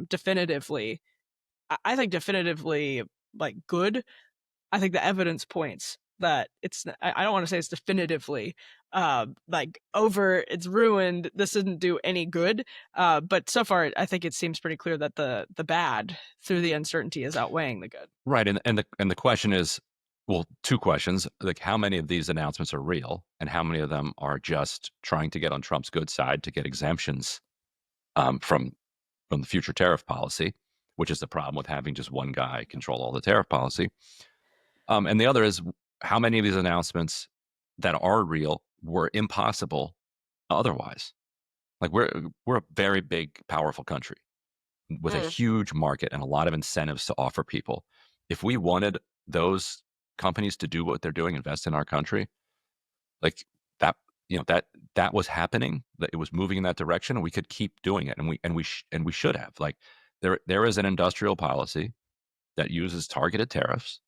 definitively, I think definitively like good. I think the evidence points that it's, I don't want to say it's definitively like over, it's ruined, this didn't do any good, but so far I think it seems pretty clear that the bad through the uncertainty is outweighing the good. Right, and the question is, well, two questions, like how many of these announcements are real and how many of them are just trying to get on Trump's good side to get exemptions from the future tariff policy, which is the problem with having just one guy control all the tariff policy. And the other is how many of these announcements that are real were impossible otherwise. Like we're a very big, powerful country with a huge market and a lot of incentives to offer people. If we wanted those companies to do what they're doing, invest in our country, like that, that was happening, that it was moving in that direction, and we could keep doing it, and we should have. Like there is an industrial policy that uses targeted tariffs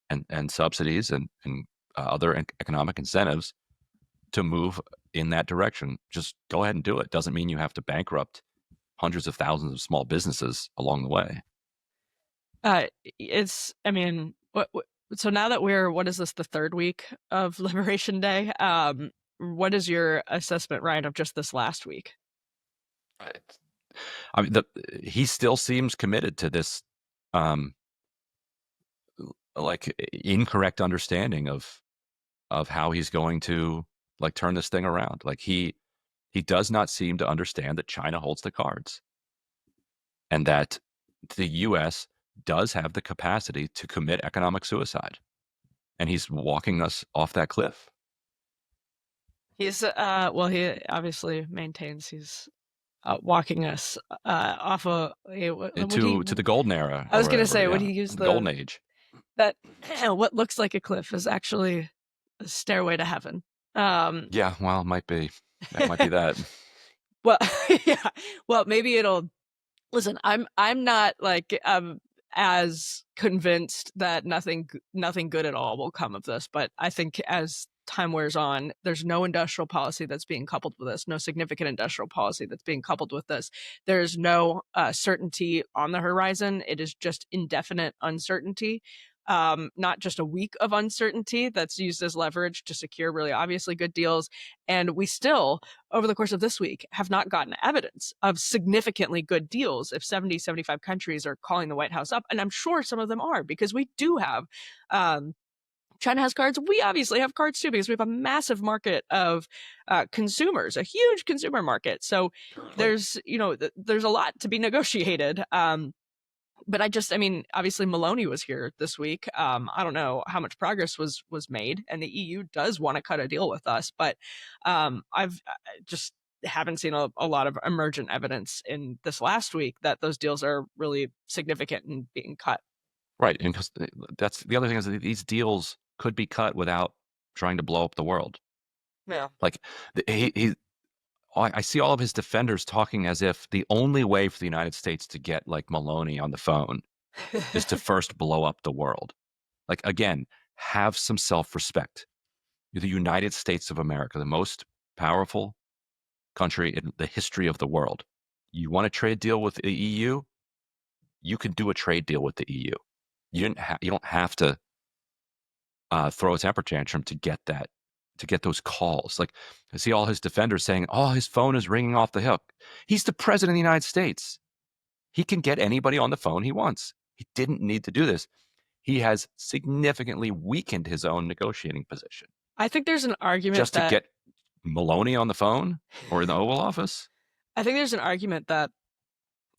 and subsidies and other economic incentives to move in that direction. Just go ahead and do it. Doesn't mean you have to bankrupt hundreds of thousands of small businesses along the way. So now that what is this, the third week of Liberation Day? What is your assessment, Ryan, of just this last week? I mean, he still seems committed to this like incorrect understanding of how he's going to like turn this thing around. Like he does not seem to understand that China holds the cards and that the US does have the capacity to commit economic suicide. And he's walking us off that cliff. He's he obviously maintains he's walking us off to the golden era. I was going to say, would he use the golden age? That what looks like a cliff is actually a stairway to heaven. Yeah, well, it might be. That might be that. Well, yeah. Well, maybe it'll. Listen, I'm not like as convinced that nothing good at all will come of this, but I think as time wears on, there's no industrial policy that's being coupled with this, no significant industrial policy that's being coupled with this. There's no certainty on the horizon. It is just indefinite uncertainty. Not just a week of uncertainty that's used as leverage to secure really obviously good deals. And we still, over the course of this week, have not gotten evidence of significantly good deals if 70, 75 countries are calling the White House up. And I'm sure some of them are, because we do have, China has cards. We obviously have cards too, because we have a massive market of consumers, a huge consumer market. So there's a lot to be negotiated. But obviously Maloney was here this week. I don't know how much progress was made, and the EU does want to cut a deal with us, but I've just haven't seen a lot of emergent evidence in this last week that those deals are really significant and being cut. Right, and because that's the other thing, is that these deals could be cut without trying to blow up the world. Yeah, like I see all of his defenders talking as if the only way for the United States to get like Maloney on the phone is to first blow up the world. Like, again, have some self-respect. You're the United States of America, the most powerful country in the history of the world. You want a trade deal with the EU? You can do a trade deal with the EU. You don't have to throw a temper tantrum to get that to get those calls. Like, I see all his defenders saying, oh, his phone is ringing off the hook. He's the president of the United States. He can get anybody on the phone he wants. He didn't need to do this. He has significantly weakened his own negotiating position. I think there's an argument just to that, get Maloney on the phone or in the Oval Office. I think there's an argument that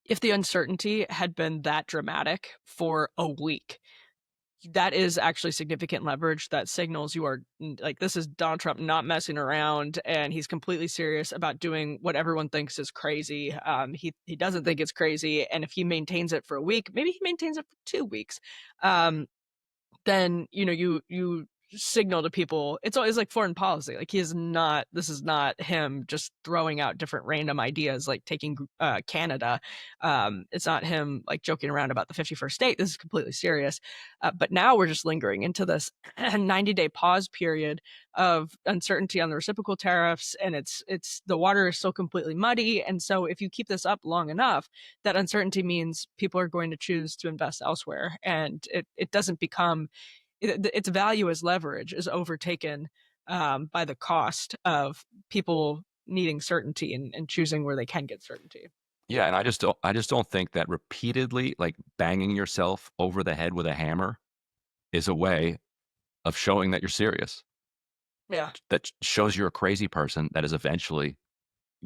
if the uncertainty had been that dramatic for a week, that is actually significant leverage that signals you are like, this is Donald Trump not messing around, and he's completely serious about doing what everyone thinks is crazy. He doesn't think it's crazy, and if he maintains it for a week, maybe he maintains it for 2 weeks, then you signal to people. It's always like foreign policy. Like, this is not him just throwing out different random ideas, like taking Canada. It's not him like joking around about the 51st state. This is completely serious. But now we're just lingering into this 90-day pause period of uncertainty on the reciprocal tariffs, and it's the water is still completely muddy. And so if you keep this up long enough, that uncertainty means people are going to choose to invest elsewhere, and it doesn't become, its value as leverage is overtaken by the cost of people needing certainty and choosing where they can get certainty. Yeah, and I just don't think that repeatedly, like, banging yourself over the head with a hammer is a way of showing that you're serious. Yeah. That shows you're a crazy person that is eventually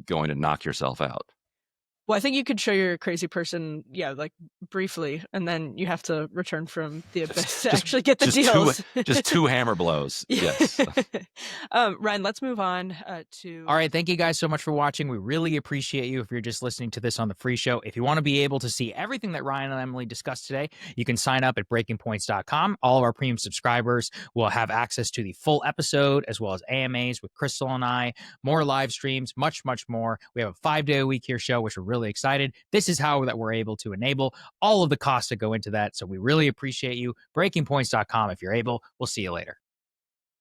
going to knock yourself out. Well, I think you could show you're a crazy person, like briefly, and then you have to return from the abyss to actually get the deals. Just 2 hammer blows. Yes. Ryan, let's move on to... All right, thank you guys so much for watching. We really appreciate you if you're just listening to this on the free show. If you want to be able to see everything that Ryan and Emily discussed today, you can sign up at breakingpoints.com. All of our premium subscribers will have access to the full episode, as well as AMAs with Crystal and I, more live streams, much, much more. We have a 5-day-a-week here show, which we're really excited. This is how that we're able to enable all of the costs that go into that. So we really appreciate you. Breakingpoints.com if you're able. We'll see you later.